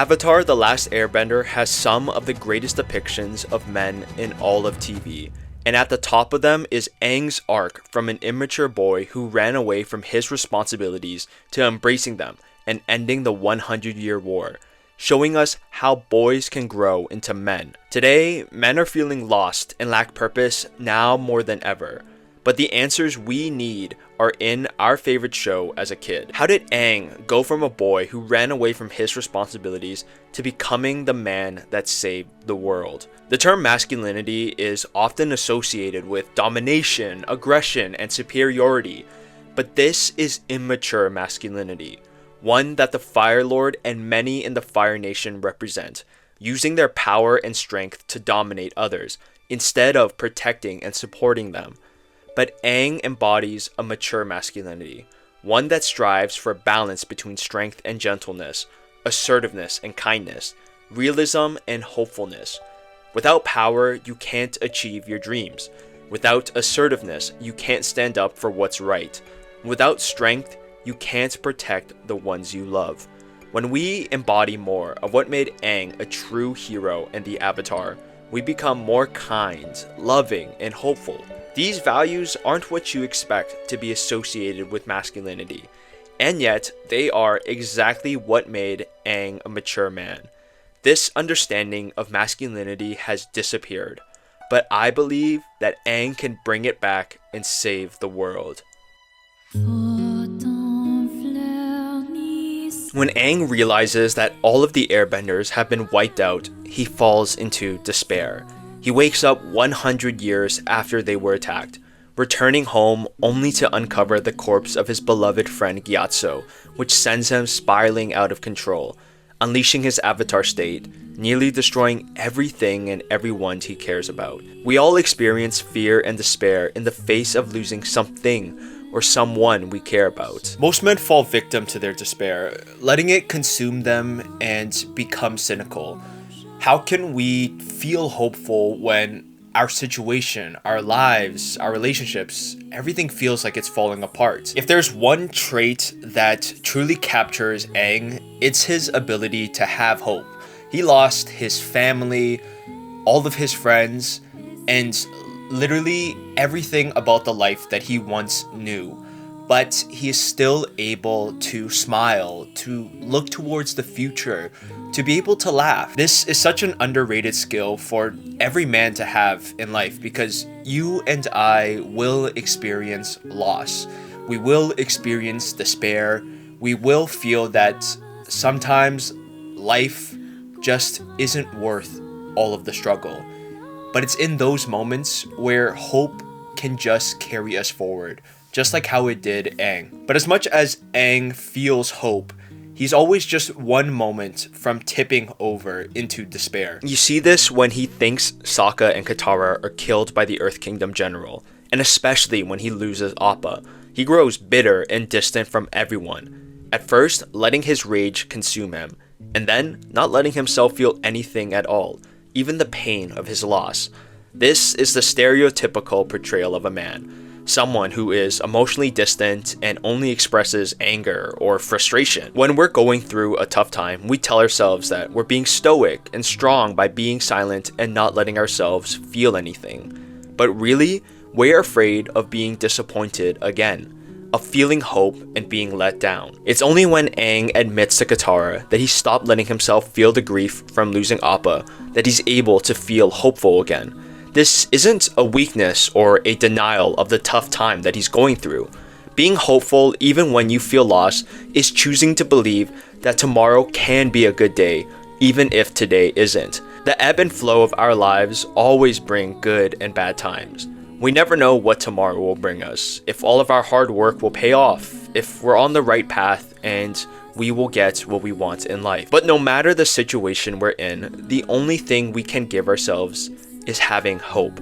Avatar: The Last Airbender has some of the greatest depictions of men in all of TV, and at the top of them is Aang's arc from an immature boy who ran away from his responsibilities to embracing them and ending the 100-year war, showing us how boys can grow into men. Today, men are feeling lost and lack purpose now more than ever, but the answers we need are in our favorite show as a kid. How did Aang go from a boy who ran away from his responsibilities to becoming the man that saved the world? The term masculinity is often associated with domination, aggression, and superiority, but this is immature masculinity, one that the Fire Lord and many in the Fire Nation represent, using their power and strength to dominate others, instead of protecting and supporting them. But Aang embodies a mature masculinity, one that strives for balance between strength and gentleness, assertiveness and kindness, realism and hopefulness. Without power, you can't achieve your dreams. Without assertiveness, you can't stand up for what's right. Without strength, you can't protect the ones you love. When we embody more of what made Aang a true hero in the Avatar, we become more kind, loving, and hopeful. These values aren't what you expect to be associated with masculinity, and yet they are exactly what made Aang a mature man. This understanding of masculinity has disappeared, but I believe that Aang can bring it back and save the world. When Aang realizes that all of the airbenders have been wiped out, he falls into despair. He wakes up 100 years after they were attacked, returning home only to uncover the corpse of his beloved friend Gyatso, which sends him spiraling out of control, unleashing his avatar state, nearly destroying everything and everyone he cares about. We all experience fear and despair in the face of losing something or someone we care about. Most men fall victim to their despair, letting it consume them and become cynical. How can we feel hopeful when our situation, our lives, our relationships, everything feels like it's falling apart? If there's one trait that truly captures Aang, it's his ability to have hope. He lost his family, all of his friends, and literally everything about the life that he once knew. But he is still able to smile, to look towards the future, to be able to laugh. This is such an underrated skill for every man to have in life, because you and I will experience loss. We will experience despair. We will feel that sometimes life just isn't worth all of the struggle. But it's in those moments where hope can just carry us forward, just like how it did Aang. But as much as Aang feels hope, he's always just one moment from tipping over into despair. You see this when he thinks Sokka and Katara are killed by the Earth Kingdom general, and especially when he loses Appa. He grows bitter and distant from everyone, at first letting his rage consume him, and then not letting himself feel anything at all, even the pain of his loss. This is the stereotypical portrayal of a man, someone who is emotionally distant and only expresses anger or frustration. When we're going through a tough time, we tell ourselves that we're being stoic and strong by being silent and not letting ourselves feel anything. But really, we're afraid of being disappointed again, of feeling hope and being let down. It's only when Aang admits to Katara that he stopped letting himself feel the grief from losing Appa that he's able to feel hopeful again. This isn't a weakness or a denial of the tough time that he's going through. Being hopeful even when you feel lost is choosing to believe that tomorrow can be a good day, even if today isn't. The ebb and flow of our lives always bring good and bad times. We never know what tomorrow will bring us, if all of our hard work will pay off, if we're on the right path, and we will get what we want in life. But no matter the situation we're in, the only thing we can give ourselves is having hope.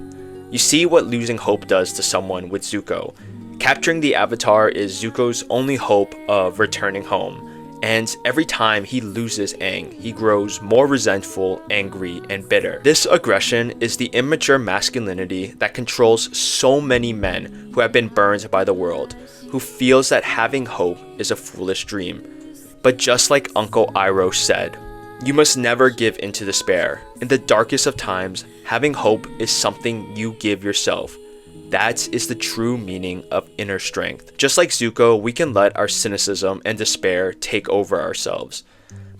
You see what losing hope does to someone with Zuko. Capturing the Avatar is Zuko's only hope of returning home, and every time he loses Aang, he grows more resentful, angry, and bitter. This aggression is the immature masculinity that controls so many men who have been burned by the world, who feels that having hope is a foolish dream. But just like Uncle Iroh said, You must never give in to despair. In the darkest of times, having hope is something you give yourself. That is the true meaning of inner strength. Just like Zuko, we can let our cynicism and despair take over ourselves.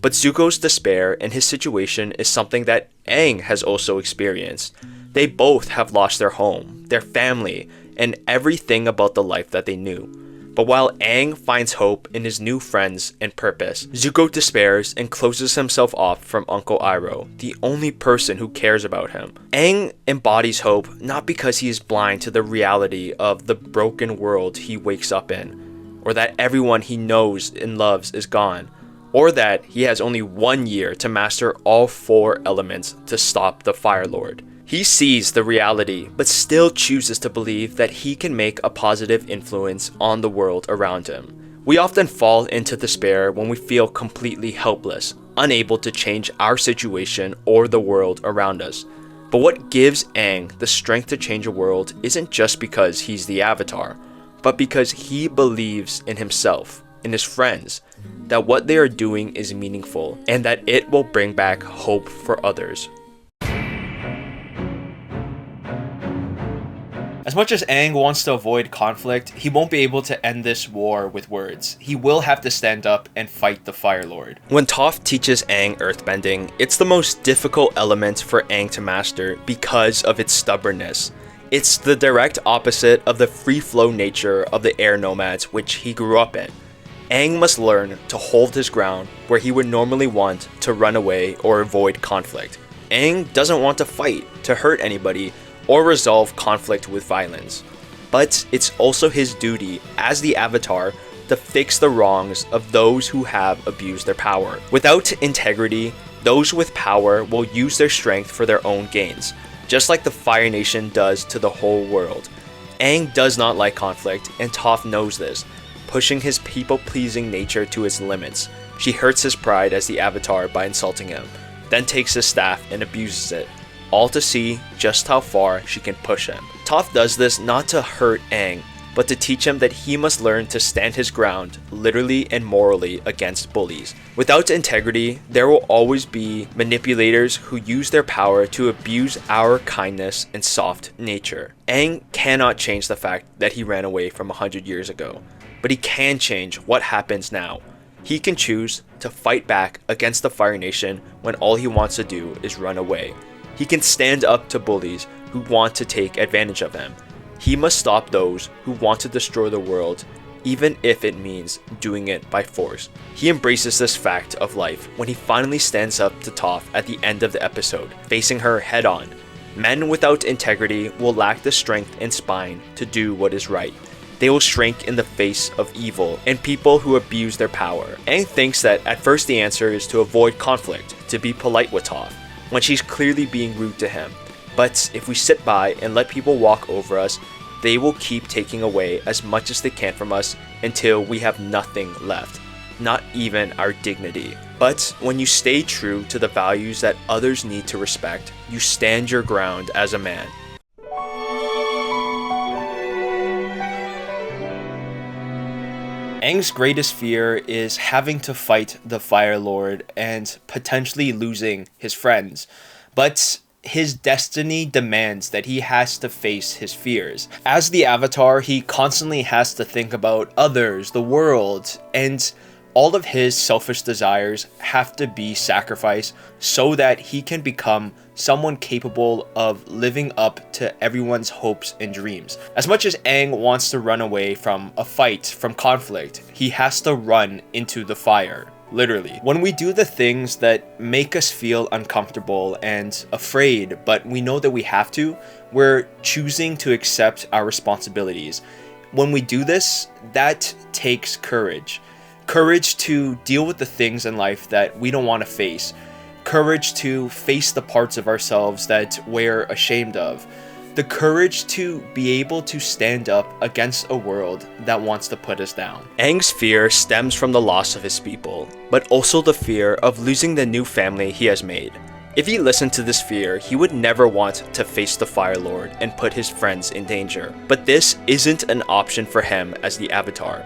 But Zuko's despair and his situation is something that Aang has also experienced. They both have lost their home, their family, and everything about the life that they knew. But while Aang finds hope in his new friends and purpose, Zuko despairs and closes himself off from Uncle Iroh, the only person who cares about him. Aang embodies hope not because he is blind to the reality of the broken world he wakes up in, or that everyone he knows and loves is gone, or that he has only 1 year to master all 4 elements to stop the Fire Lord. He sees the reality, but still chooses to believe that he can make a positive influence on the world around him. We often fall into despair when we feel completely helpless, unable to change our situation or the world around us. But what gives Aang the strength to change a world isn't just because he's the Avatar, but because he believes in himself, in his friends, that what they are doing is meaningful, and that it will bring back hope for others. As much as Aang wants to avoid conflict, he won't be able to end this war with words. He will have to stand up and fight the Fire Lord. When Toph teaches Aang earthbending, it's the most difficult element for Aang to master because of its stubbornness. It's the direct opposite of the free-flow nature of the air nomads which he grew up in. Aang must learn to hold his ground where he would normally want to run away or avoid conflict. Aang doesn't want to fight, to hurt anybody, or resolve conflict with violence. But it's also his duty as the Avatar to fix the wrongs of those who have abused their power. Without integrity, those with power will use their strength for their own gains, just like the Fire Nation does to the whole world. Aang does not like conflict, and Toph knows this, pushing his people-pleasing nature to its limits. She hurts his pride as the Avatar by insulting him, then takes his staff and abuses it, all to see just how far she can push him. Toph does this not to hurt Aang, but to teach him that he must learn to stand his ground, literally and morally, against bullies. Without integrity, there will always be manipulators who use their power to abuse our kindness and soft nature. Aang cannot change the fact that he ran away from 100 years ago, but he can change what happens now. He can choose to fight back against the Fire Nation when all he wants to do is run away. He can stand up to bullies who want to take advantage of him. He must stop those who want to destroy the world, even if it means doing it by force. He embraces this fact of life when he finally stands up to Toph at the end of the episode, facing her head on. Men without integrity will lack the strength and spine to do what is right. They will shrink in the face of evil and people who abuse their power. Aang thinks that at first the answer is to avoid conflict, to be polite with Toph, when she's clearly being rude to him. But if we sit by and let people walk over us, they will keep taking away as much as they can from us until we have nothing left, not even our dignity. But when you stay true to the values that others need to respect, you stand your ground as a man. Aang's greatest fear is having to fight the Fire Lord and potentially losing his friends. But his destiny demands that he has to face his fears. As the Avatar, he constantly has to think about others, the world, and all of his selfish desires have to be sacrificed so that he can become someone capable of living up to everyone's hopes and dreams. As much as Aang wants to run away from a fight, from conflict, he has to run into the fire, literally. When we do the things that make us feel uncomfortable and afraid, but we know that we have to, we're choosing to accept our responsibilities. When we do this, that takes courage. Courage to deal with the things in life that we don't want to face. Courage to face the parts of ourselves that we're ashamed of. The courage to be able to stand up against a world that wants to put us down. Aang's fear stems from the loss of his people, but also the fear of losing the new family he has made. If he listened to this fear, he would never want to face the Fire Lord and put his friends in danger. But this isn't an option for him as the Avatar.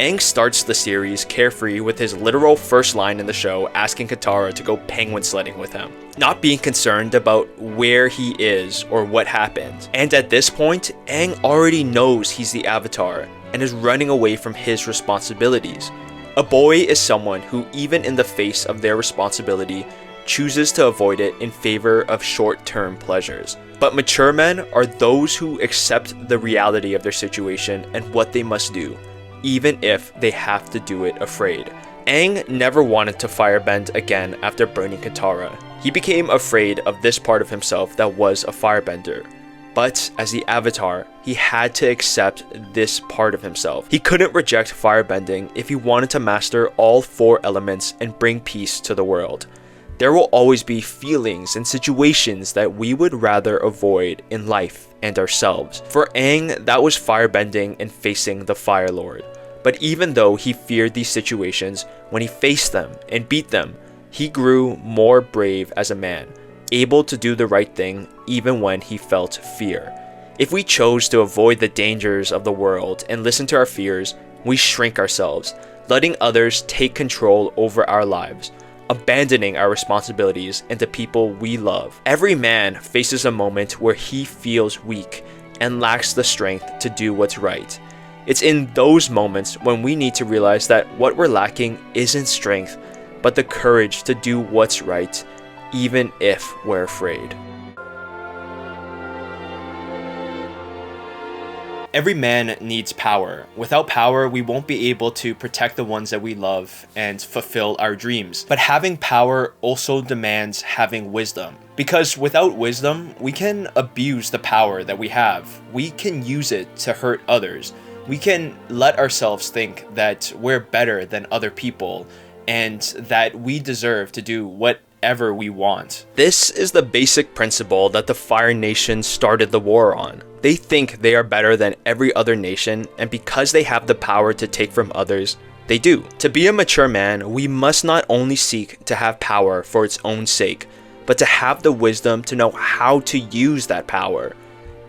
Aang starts the series carefree with his literal first line in the show asking Katara to go penguin sledding with him, not being concerned about where he is or what happened. And at this point, Aang already knows he's the Avatar and is running away from his responsibilities. A boy is someone who, even in the face of their responsibility, chooses to avoid it in favor of short-term pleasures. But mature men are those who accept the reality of their situation and what they must do, even if they have to do it afraid. Aang never wanted to firebend again after burning Katara. He became afraid of this part of himself that was a firebender. But as the Avatar, he had to accept this part of himself. He couldn't reject firebending if he wanted to master all 4 elements and bring peace to the world. There will always be feelings and situations that we would rather avoid in life and ourselves. For Aang, that was firebending and facing the Fire Lord. But even though he feared these situations, when he faced them and beat them, he grew more brave as a man, able to do the right thing even when he felt fear. If we chose to avoid the dangers of the world and listen to our fears, we shrink ourselves, letting others take control over our lives, abandoning our responsibilities and the people we love. Every man faces a moment where he feels weak and lacks the strength to do what's right. It's in those moments when we need to realize that what we're lacking isn't strength, but the courage to do what's right, even if we're afraid. Every man needs power. Without power, we won't be able to protect the ones that we love and fulfill our dreams. But having power also demands having wisdom. Because without wisdom, we can abuse the power that we have. We can use it to hurt others. We can let ourselves think that we're better than other people and that we deserve to do whatever we want. This is the basic principle that the Fire Nation started the war on. They think they are better than every other nation, and because they have the power to take from others, they do. To be a mature man, we must not only seek to have power for its own sake, but to have the wisdom to know how to use that power.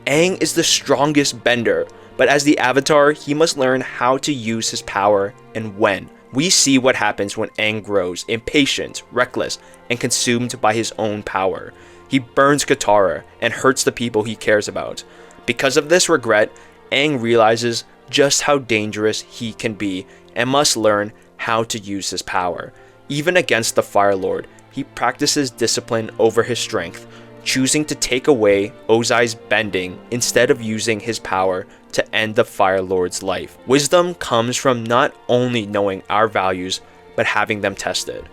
Aang is the strongest bender, but as the Avatar, he must learn how to use his power and when. We see what happens when Aang grows impatient, reckless, and consumed by his own power. He burns Katara and hurts the people he cares about. Because of this regret, Aang realizes just how dangerous he can be and must learn how to use his power. Even against the Fire Lord, he practices discipline over his strength, choosing to take away Ozai's bending instead of using his power to end the Fire Lord's life. Wisdom comes from not only knowing our values, but having them tested.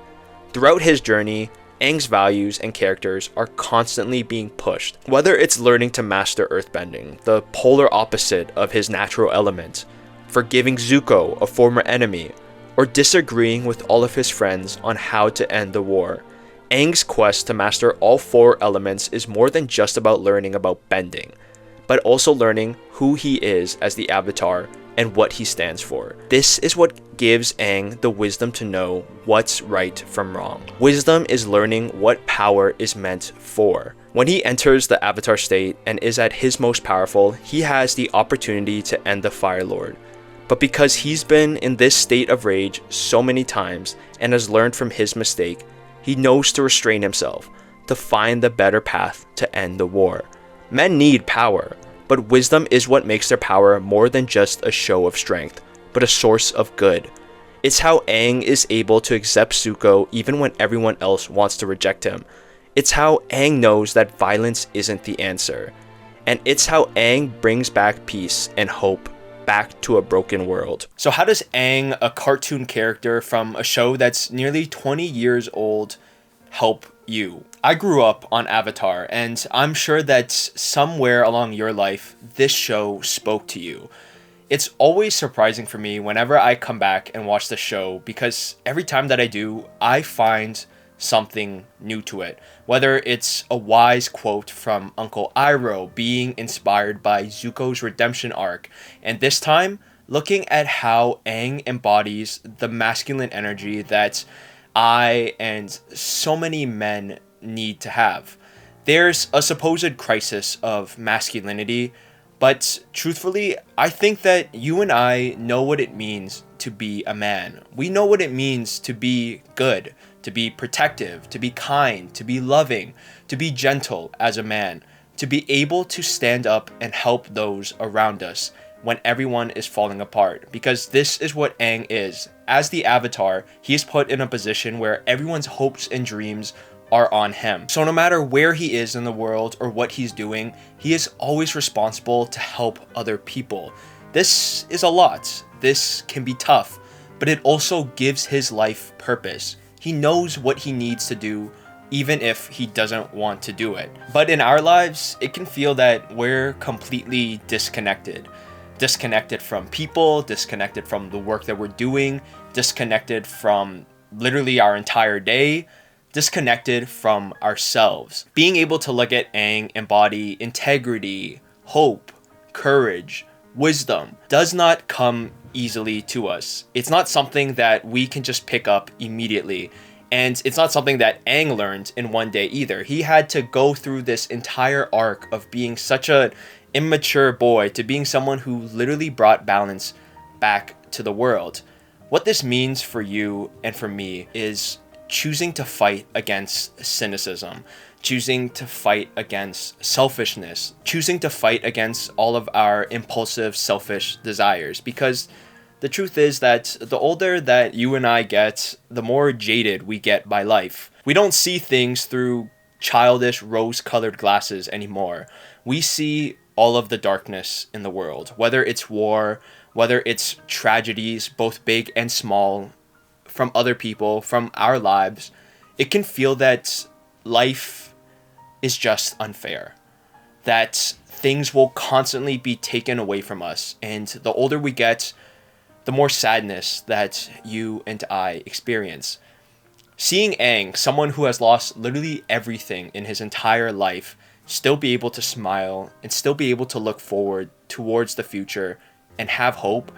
Throughout his journey, Aang's values and characters are constantly being pushed. Whether it's learning to master earthbending, the polar opposite of his natural element, forgiving Zuko, a former enemy, or disagreeing with all of his friends on how to end the war. Aang's quest to master all 4 elements is more than just about learning about bending, but also learning who he is as the Avatar and what he stands for. This is what gives Aang the wisdom to know what's right from wrong. Wisdom is learning what power is meant for. When he enters the Avatar state and is at his most powerful, he has the opportunity to end the Fire Lord. But because he's been in this state of rage so many times and has learned from his mistake, he knows to restrain himself, to find the better path to end the war. Men need power, but wisdom is what makes their power more than just a show of strength, but a source of good. It's how Aang is able to accept Zuko even when everyone else wants to reject him. It's how Aang knows that violence isn't the answer. And it's how Aang brings back peace and hope back to a broken world. So how does Aang, a cartoon character from a show that's nearly 20 years old, help you? I grew up on Avatar, and I'm sure that somewhere along your life, this show spoke to you. It's always surprising for me whenever I come back and watch the show, because every time that I do, I find something new to it. Whether it's a wise quote from Uncle Iroh being inspired by Zuko's redemption arc, and this time, looking at how Aang embodies the masculine energy that I and so many men need to have. There's a supposed crisis of masculinity, but truthfully, I think that you and I know what it means to be a man. We know what it means to be good, to be protective, to be kind, to be loving, to be gentle as a man, to be able to stand up and help those around us when everyone is falling apart. Because this is what Aang is. As the Avatar, he is put in a position where everyone's hopes and dreams are on him. So no matter where he is in the world or what he's doing, he is always responsible to help other people. This is a lot. This can be tough, but it also gives his life purpose. He knows what he needs to do, even if he doesn't want to do it. But in our lives, it can feel that we're completely disconnected. Disconnected from people, disconnected from the work that we're doing, disconnected from literally our entire day, disconnected from ourselves. Being able to look at Aang embody integrity, hope, courage, wisdom does not come easily to us. It's not something that we can just pick up immediately. And it's not something that Aang learned in one day either. He had to go through this entire arc of being such an immature boy to being someone who literally brought balance back to the world. What this means for you and for me is choosing to fight against cynicism, choosing to fight against selfishness, choosing to fight against all of our impulsive, selfish desires. Because the truth is that the older that you and I get, the more jaded we get by life. We don't see things through childish, rose-colored glasses anymore. We see all of the darkness in the world, whether it's war, whether it's tragedies, both big and small, from other people, from our lives. It can feel that life is just unfair, that things will constantly be taken away from us, and the older we get, the more sadness that you and I experience. Seeing Aang, someone who has lost literally everything in his entire life, still be able to smile and still be able to look forward towards the future and have hope,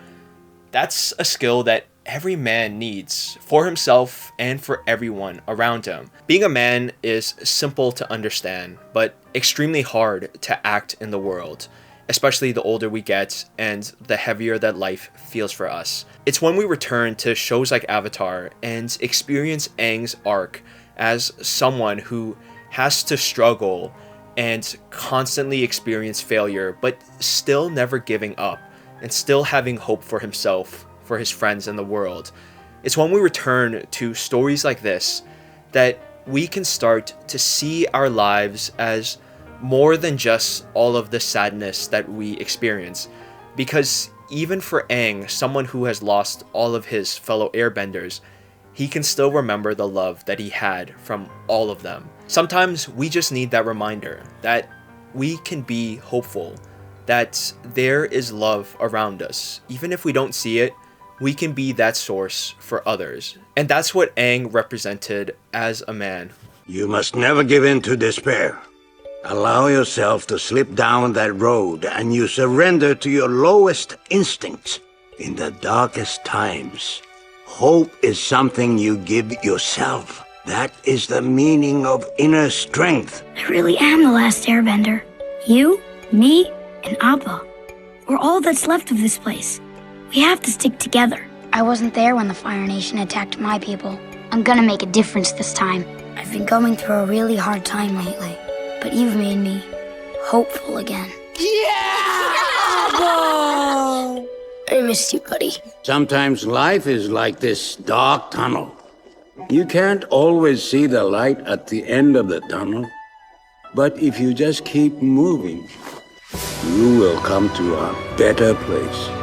that's a skill that every man needs for himself and for everyone around him. Being a man is simple to understand, but extremely hard to act in the world, especially the older we get and the heavier that life feels for us. It's when we return to shows like Avatar and experience Aang's arc as someone who has to struggle and constantly experience failure, but still never giving up and still having hope for himself, for his friends in the world. It's when we return to stories like this that we can start to see our lives as more than just all of the sadness that we experience. Because even for Aang, someone who has lost all of his fellow airbenders, he can still remember the love that he had from all of them. Sometimes we just need that reminder that we can be hopeful, that there is love around us. Even if we don't see it, we can be that source for others. And that's what Aang represented as a man. You must never give in to despair. Allow yourself to slip down that road and you surrender to your lowest instincts. In the darkest times, hope is something you give yourself. That is the meaning of inner strength. I really am the last airbender. You, me, and Appa. We're all that's left of this place. We have to stick together. I wasn't there when the Fire Nation attacked my people. I'm gonna make a difference this time. I've been going through a really hard time lately, but you've made me hopeful again. Yeah! Appa! I missed you, buddy. Sometimes life is like this dark tunnel. You can't always see the light at the end of the tunnel. But if you just keep moving, you will come to a better place.